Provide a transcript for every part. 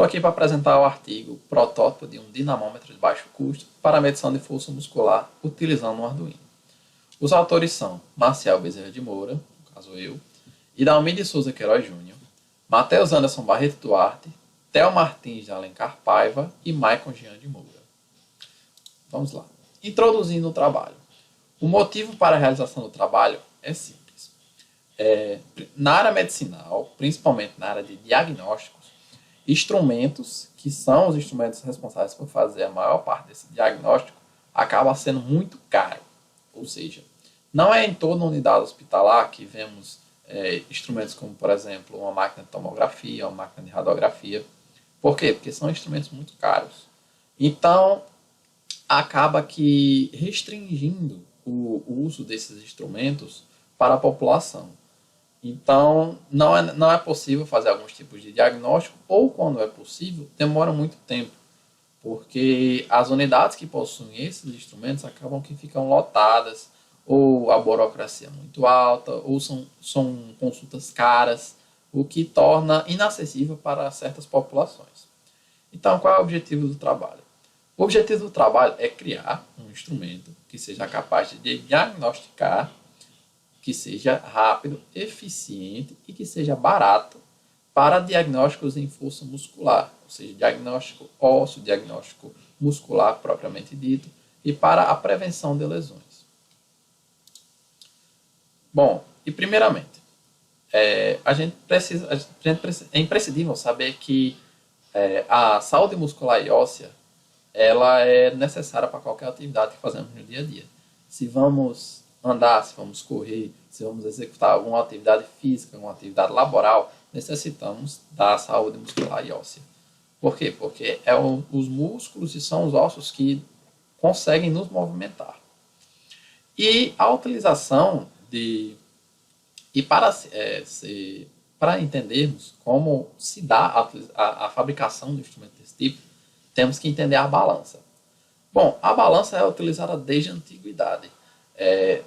Estou aqui para apresentar o artigo Protótipo de um dinamômetro de baixo custo para medição de força muscular utilizando um Arduino. Os autores são Marcial Bezerra de Moura, no caso eu, Idalmi de Souza Queiroz Júnior, Matheus Anderson Barreto Duarte, Theo Martins de Alencar Paiva e Maicon Jean de Moura. Vamos lá. Introduzindo o trabalho. O motivo para a realização do trabalho é simples. Na área medicinal, principalmente na área de diagnósticos, instrumentos, que são os instrumentos responsáveis por fazer a maior parte desse diagnóstico, acaba sendo muito caro. Ou seja, não é em toda unidade hospitalar que vemos instrumentos como, por exemplo, uma máquina de tomografia, uma máquina de radiografia. Por quê? Porque são instrumentos muito caros. Então, acaba que restringindo o uso desses instrumentos para a população. Então, não é possível fazer alguns tipos de diagnóstico, ou quando é possível, demora muito tempo, porque as unidades que possuem esses instrumentos acabam que ficam lotadas, ou a burocracia é muito alta, ou são consultas caras, o que torna inacessível para certas populações. Então, qual é o objetivo do trabalho? O objetivo do trabalho é criar um instrumento que seja capaz de diagnosticar, que seja rápido, eficiente e que seja barato para diagnósticos em força muscular, ou seja, diagnóstico ósseo, diagnóstico muscular propriamente dito, e para a prevenção de lesões. Bom, e primeiramente, é imprescindível saber que a saúde muscular e óssea ela é necessária para qualquer atividade que fazemos no dia a dia. Se vamos andar, se vamos correr, se vamos executar alguma atividade física, alguma atividade laboral, necessitamos da saúde muscular e óssea. Por quê? Porque os músculos e são os ossos que conseguem nos movimentar. E a utilização para entendermos como se dá a fabricação de instrumentos desse tipo, temos que entender a balança. Bom, a balança é utilizada desde a antiguidade.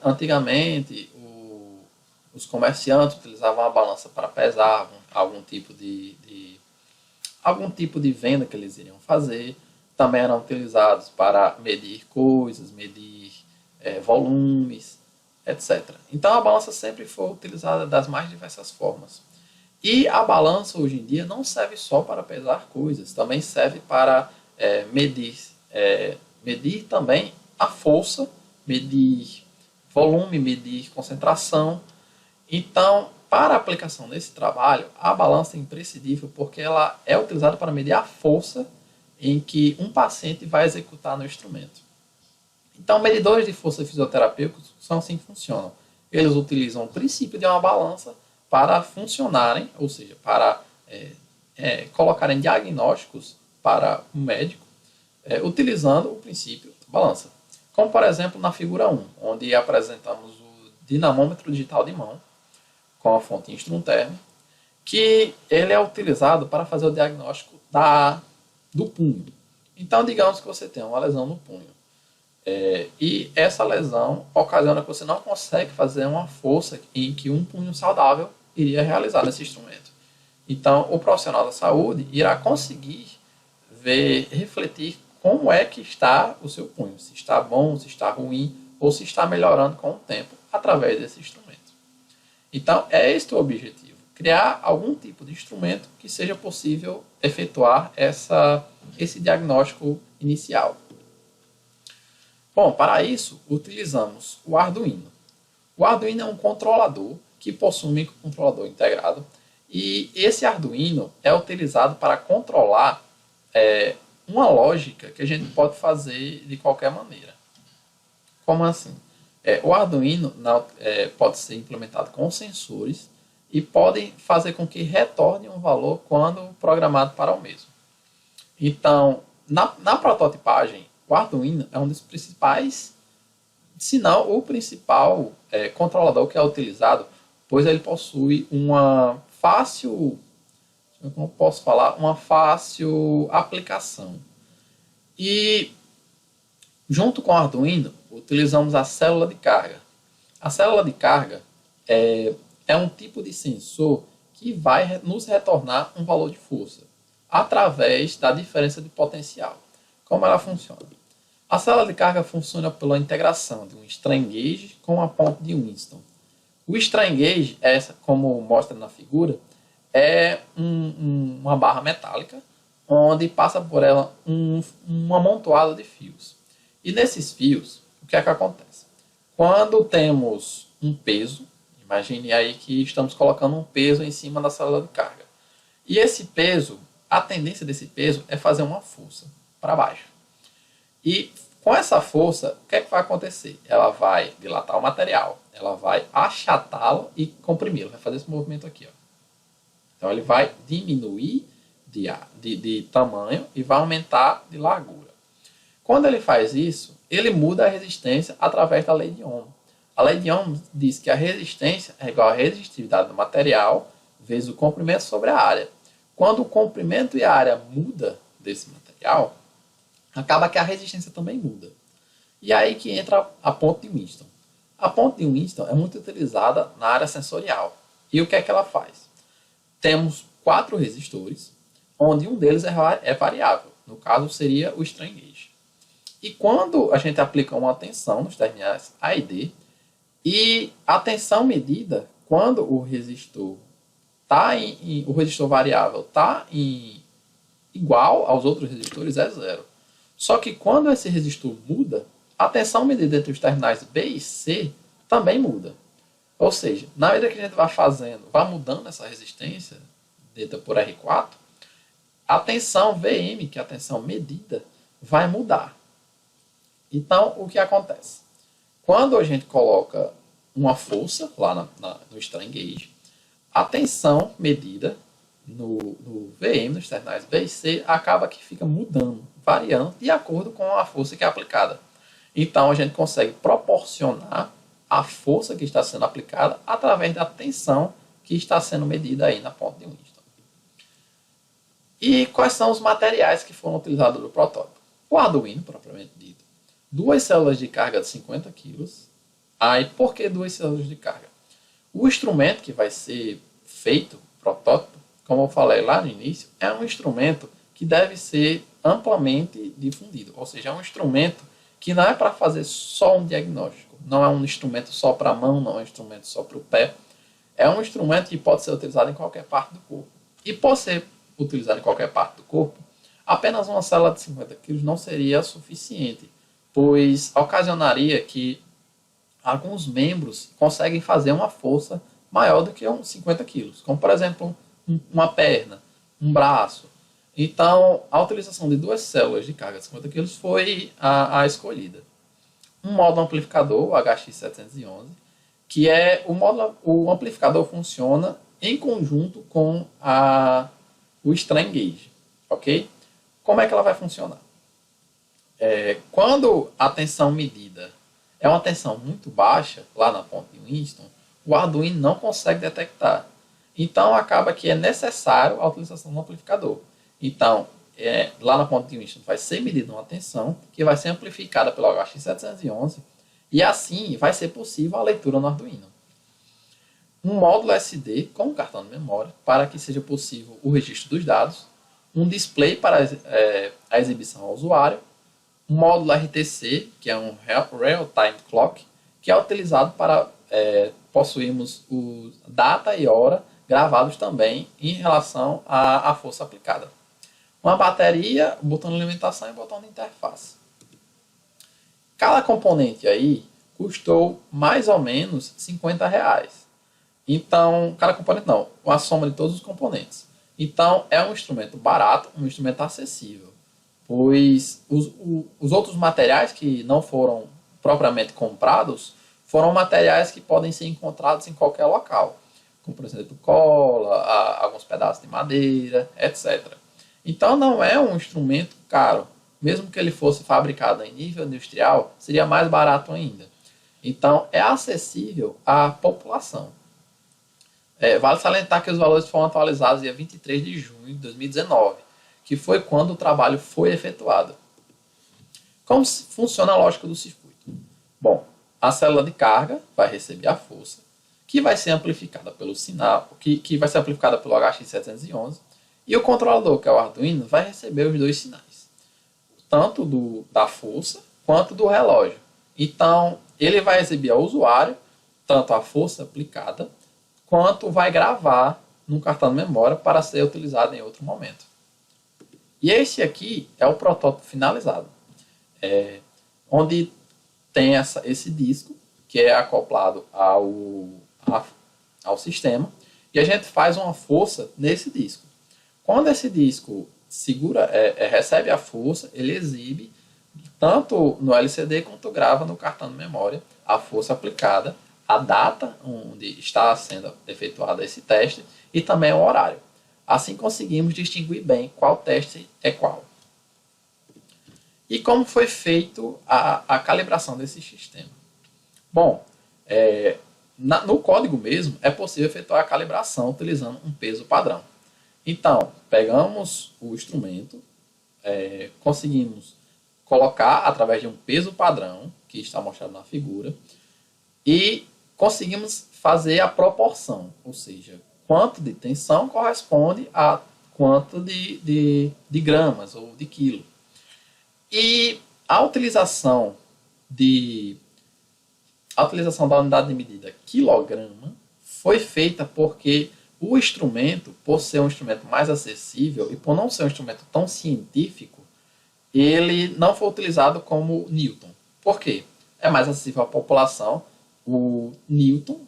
Antigamente, os comerciantes utilizavam a balança para pesar algum tipo de venda que eles iriam fazer. Também eram utilizados para medir coisas, medir volumes, etc. Então, a balança sempre foi utilizada das mais diversas formas. E a balança, hoje em dia, não serve só para pesar coisas, também serve para medir também a força, medir volume, medir concentração. Então, para a aplicação desse trabalho, a balança é imprescindível porque ela é utilizada para medir a força em que um paciente vai executar no instrumento. Então, medidores de força fisioterapêuticos são assim que funcionam. Eles utilizam o princípio de uma balança para funcionarem, ou seja, para colocarem diagnósticos para o médico, utilizando o princípio da balança. Como, por exemplo, na figura 1, onde apresentamos o dinamômetro digital de mão, com a fonte Instrumterm, que ele é utilizado para fazer o diagnóstico do punho. Então, digamos que você tem uma lesão no punho. E essa lesão ocasiona que você não consegue fazer uma força em que um punho saudável iria realizar nesse instrumento. Então, o profissional da saúde irá conseguir refletir como é que está o seu punho, se está bom, se está ruim, ou se está melhorando com o tempo através desse instrumento. Então, é este o objetivo, criar algum tipo de instrumento que seja possível efetuar esse diagnóstico inicial. Bom, para isso, utilizamos o Arduino. O Arduino é um controlador que possui um microcontrolador integrado, e esse Arduino é utilizado para controlar uma lógica que a gente pode fazer de qualquer maneira. Como assim? O Arduino pode ser implementado com sensores e podem fazer com que retorne um valor quando programado para o mesmo. Então, na prototipagem, o Arduino é um dos principais, se não o principal controlador que é utilizado, pois ele possui uma fácil aplicação. E junto com o Arduino, utilizamos a célula de carga. A célula de carga é um tipo de sensor que vai nos retornar um valor de força. através da diferença de potencial. Como ela funciona? A célula de carga funciona pela integração de um strain gauge com a ponte de Winston. O strain gauge, como mostra na figura, é uma barra metálica onde passa por ela um amontoado de fios. E nesses fios, o que é que acontece? Quando temos um peso, imagine aí que estamos colocando um peso em cima da célula de carga. E esse peso, a tendência desse peso é fazer uma força para baixo. E com essa força, o que é que vai acontecer? Ela vai dilatar o material, ela vai achatá-lo e comprimi-lo. Vai fazer esse movimento aqui. Ó. Então ele vai diminuir de tamanho e vai aumentar de largura. Quando ele faz isso, ele muda a resistência através da lei de Ohm. A lei de Ohm diz que a resistência é igual à resistividade do material vezes o comprimento sobre a área. Quando o comprimento e a área muda desse material, acaba que a resistência também muda. E aí que entra a ponte de Winston. A ponte de Winston é muito utilizada na área sensorial. E o que é que ela faz? Temos 4 resistores, onde um deles é variável. No caso, seria o strain gauge. E quando a gente aplica uma tensão nos terminais A e D, e a tensão medida, quando o resistor variável está igual aos outros resistores, é 0. Só que quando esse resistor muda, a tensão medida entre os terminais B e C também muda. Ou seja, na medida que a gente vai mudando essa resistência, dita por R4, a tensão VM, que é a tensão medida, vai mudar. Então, o que acontece? Quando a gente coloca uma força lá no strain gauge, a tensão medida no VM, nos terminais B e C, acaba que fica mudando, variando de acordo com a força que é aplicada. Então, a gente consegue proporcionar a força que está sendo aplicada através da tensão que está sendo medida aí na ponte de Winston. E quais são os materiais que foram utilizados no protótipo? O Arduino, propriamente dito. 2 células de carga de 50 kg. Aí, por que 2 células de carga? O instrumento que vai ser feito, protótipo, como eu falei lá no início, é um instrumento que deve ser amplamente difundido. Ou seja, é um instrumento que não é para fazer só um diagnóstico. Não é um instrumento só para a mão, não é um instrumento só para o pé. É um instrumento que pode ser utilizado em qualquer parte do corpo. E por ser utilizado em qualquer parte do corpo, apenas uma célula de 50 kg não seria suficiente, pois ocasionaria que alguns membros conseguem fazer uma força maior do que uns 50 kg, como por exemplo uma perna, um braço. Então, a utilização de 2 células de carga de 50 kg foi a escolhida. Um módulo amplificador, o HX711, que é o amplificador funciona em conjunto com o strain gauge, ok? Como é que ela vai funcionar? Quando a tensão medida é uma tensão muito baixa, lá na ponte de Winston, o Arduino não consegue detectar. Então, acaba que é necessário a utilização do amplificador. Então, lá na ponte de Winston vai ser medida uma tensão que vai ser amplificada pelo HX711 e assim vai ser possível a leitura no Arduino. Um módulo SD com um cartão de memória para que seja possível o registro dos dados, um display para a exibição ao usuário, um módulo RTC, que é um Real Time Clock, que é utilizado para possuirmos o data e hora gravados também em relação à força aplicada. Uma bateria, botão de alimentação e botão de interface. Cada componente aí custou mais ou menos R$50. Então, cada componente não, a soma de todos os componentes. Então, é um instrumento barato, um instrumento acessível, pois os outros materiais que não foram propriamente comprados foram materiais que podem ser encontrados em qualquer local, como por exemplo cola, alguns pedaços de madeira, etc. Então não é um instrumento caro, mesmo que ele fosse fabricado em nível industrial, seria mais barato ainda. Então é acessível à população. Vale salientar que os valores foram atualizados dia 23 de junho de 2019, que foi quando o trabalho foi efetuado. Como funciona a lógica do circuito? Bom, a célula de carga vai receber a força, que vai ser amplificada pelo sinal, que vai ser amplificada pelo HX711, E o controlador, que é o Arduino, vai receber os dois sinais, tanto da força quanto do relógio. Então, ele vai exibir ao usuário tanto a força aplicada, quanto vai gravar num cartão de memória para ser utilizado em outro momento. E esse aqui é o protótipo finalizado, onde tem esse disco, que é acoplado ao sistema, e a gente faz uma força nesse disco. Quando esse disco recebe a força, ele exibe tanto no LCD quanto grava no cartão de memória a força aplicada, a data onde está sendo efetuado esse teste e também o horário. Assim conseguimos distinguir bem qual teste é qual. E como foi feito a calibração desse sistema? Bom, no código mesmo é possível efetuar a calibração utilizando um peso padrão. Então, pegamos o instrumento, conseguimos colocar através de um peso padrão, que está mostrado na figura, e conseguimos fazer a proporção, ou seja, quanto de tensão corresponde a quanto de gramas ou de quilo. E a utilização da unidade de medida quilograma foi feita porque o instrumento, por ser um instrumento mais acessível e por não ser um instrumento tão científico, ele não foi utilizado como Newton. Por quê? É mais acessível à população o Newton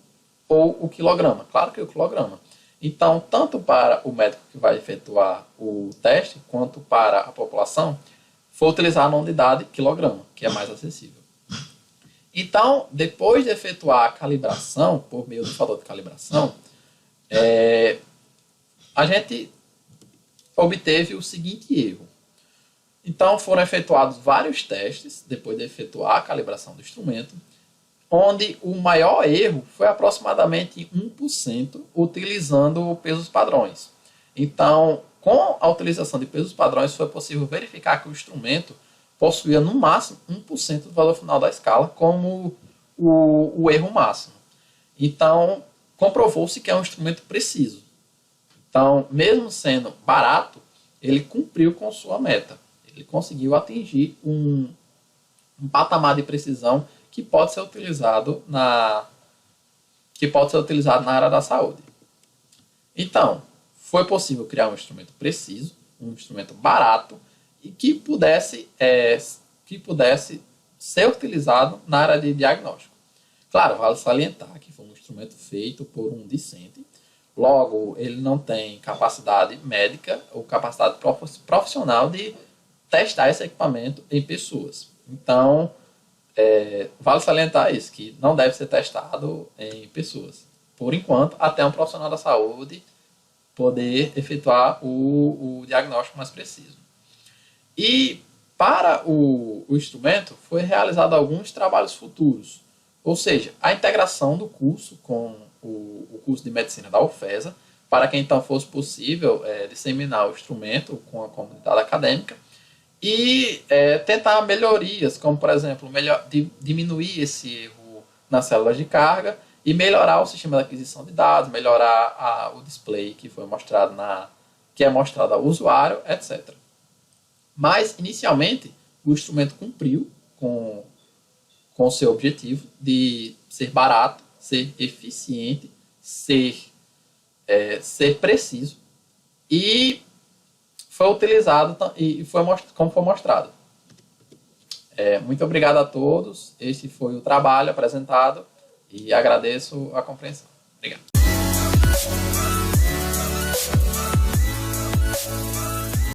ou o quilograma. Claro que o quilograma. Então, tanto para o médico que vai efetuar o teste, quanto para a população, foi utilizar a unidade quilograma, que é mais acessível. Então, depois de efetuar a calibração, por meio do fator de calibração, a gente obteve o seguinte erro. Então, foram efetuados vários testes, depois de efetuar a calibração do instrumento, onde o maior erro foi aproximadamente 1% utilizando pesos padrões. Então, com a utilização de pesos padrões, foi possível verificar que o instrumento possuía no máximo 1% do valor final da escala como o erro máximo. Então, comprovou-se que é um instrumento preciso. Então, mesmo sendo barato, ele cumpriu com sua meta. Ele conseguiu atingir um patamar de precisão que pode ser utilizado na área da saúde. Então, foi possível criar um instrumento preciso, um instrumento barato e que pudesse ser utilizado na área de diagnóstico. Claro, vale salientar que foi um instrumento feito por um discente, logo ele não tem capacidade médica ou capacidade profissional de testar esse equipamento em pessoas. Então, vale salientar isso, que não deve ser testado em pessoas. Por enquanto, até um profissional da saúde poder efetuar o diagnóstico mais preciso. E para o instrumento foi realizado alguns trabalhos futuros, ou seja, a integração do curso com o curso de medicina da UFESA, para que então fosse possível disseminar o instrumento com a comunidade acadêmica e tentar melhorias, como por exemplo, diminuir esse erro nas células de carga e melhorar o sistema de aquisição de dados, melhorar o display que foi mostrado que é mostrado ao usuário, etc. Mas, inicialmente, o instrumento cumpriu com o seu objetivo de ser barato, ser eficiente, ser preciso e foi utilizado e como foi mostrado. Muito obrigado a todos. Esse foi o trabalho apresentado e agradeço a compreensão. Obrigado.